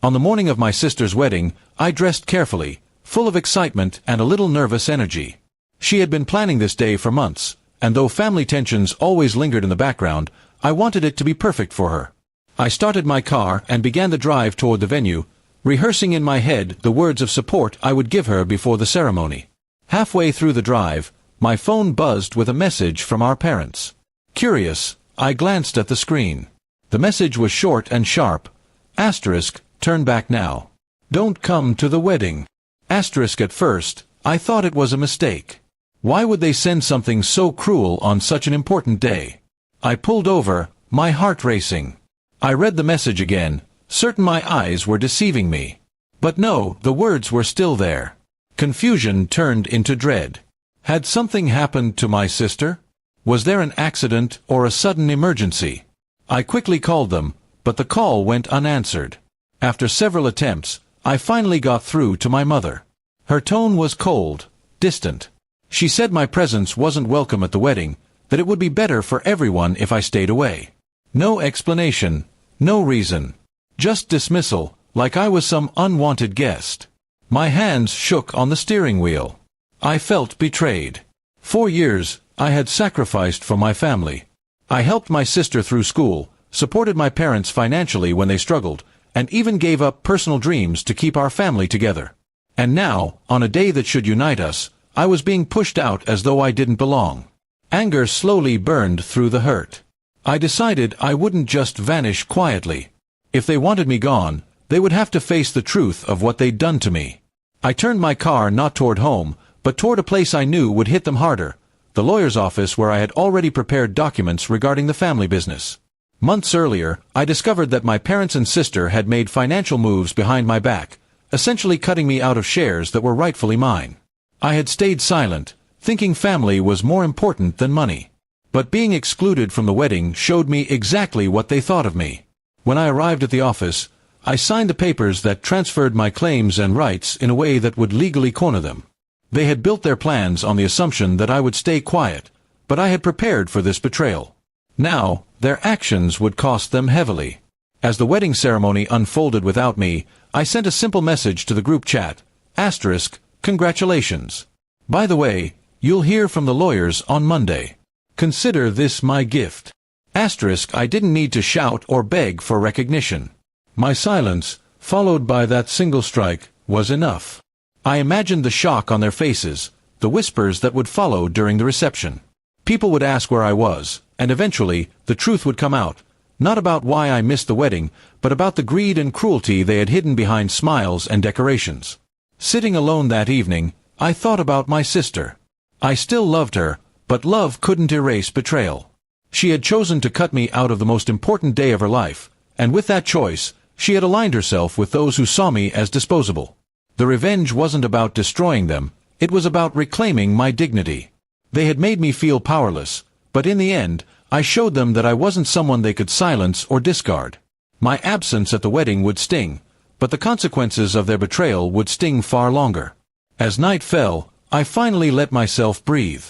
On the morning of my sister's wedding, I dressed carefully, full of excitement and a little nervous energy. She had been planning this day for months, and though family tensions always lingered in the background, I wanted it to be perfect for her. I started my car and began the drive toward the venue, rehearsing in my head the words of support I would give her before the ceremony. Halfway through the drive, my phone buzzed with a message from our parents. Curious, I glanced at the screen. The message was short and sharp. Asterisk, turn back now. Don't come to the wedding. Asterisk. At first, I thought it was a mistake. Why would they send something so cruel on such an important day? I pulled over, my heart racing. I read the message again, certain my eyes were deceiving me. But no, the words were still there. Confusion turned into dread. Had something happened to my sister? Was there an accident or a sudden emergency? I quickly called them, but the call went unanswered. After several attempts, I finally got through to my mother. Her tone was cold, distant. She said my presence wasn't welcome at the wedding, that it would be better for everyone if I stayed away. No explanation, no reason. Just dismissal, like I was some unwanted guest. My hands shook on the steering wheel. I felt betrayed. 4 years, I had sacrificed for my family. I helped my sister through school, supported my parents financially when they struggled, and even gave up personal dreams to keep our family together. And now, on a day that should unite us, I was being pushed out as though I didn't belong. Anger slowly burned through the hurt. I decided I wouldn't just vanish quietly. If they wanted me gone, they would have to face the truth of what they'd done to me. I turned my car not toward home, but toward a place I knew would hit them harder, the lawyer's office where I had already prepared documents regarding the family business. Months earlier, I discovered that my parents and sister had made financial moves behind my back, essentially cutting me out of shares that were rightfully mine. I had stayed silent, thinking family was more important than money. But being excluded from the wedding showed me exactly what they thought of me. When I arrived at the office, I signed the papers that transferred my claims and rights in a way that would legally corner them. They had built their plans on the assumption that I would stay quiet, but I had prepared for this betrayal. Now, their actions would cost them heavily. As the wedding ceremony unfolded without me, I sent a simple message to the group chat, asterisk, congratulations. By the way, you'll hear from the lawyers on Monday. Consider this my gift. Asterisk. I didn't need to shout or beg for recognition. My silence, followed by that single strike, was enough. I imagined the shock on their faces, the whispers that would follow during the reception. People would ask where I was, and eventually, the truth would come out, not about why I missed the wedding, but about the greed and cruelty they had hidden behind smiles and decorations. Sitting alone that evening, I thought about my sister. I still loved her, but love couldn't erase betrayal. She had chosen to cut me out of the most important day of her life, and with that choice, she had aligned herself with those who saw me as disposable. The revenge wasn't about destroying them, it was about reclaiming my dignity. They had made me feel powerless, but in the end, I showed them that I wasn't someone they could silence or discard. My absence at the wedding would sting, but the consequences of their betrayal would sting far longer. As night fell, I finally let myself breathe.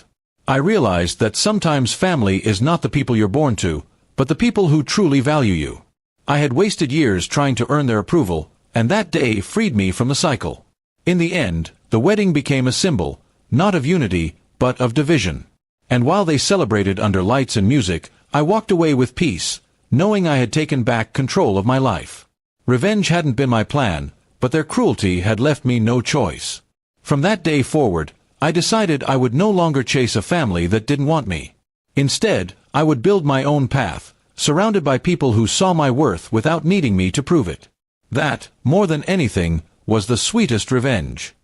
I realized that sometimes family is not the people you're born to, but the people who truly value you. I had wasted years trying to earn their approval, and that day freed me from the cycle. In the end, the wedding became a symbol, not of unity, but of division. And while they celebrated under lights and music, I walked away with peace, knowing I had taken back control of my life. Revenge hadn't been my plan, but their cruelty had left me no choice. From that day forward, I decided I would no longer chase a family that didn't want me. Instead, I would build my own path, surrounded by people who saw my worth without needing me to prove it. That, more than anything, was the sweetest revenge.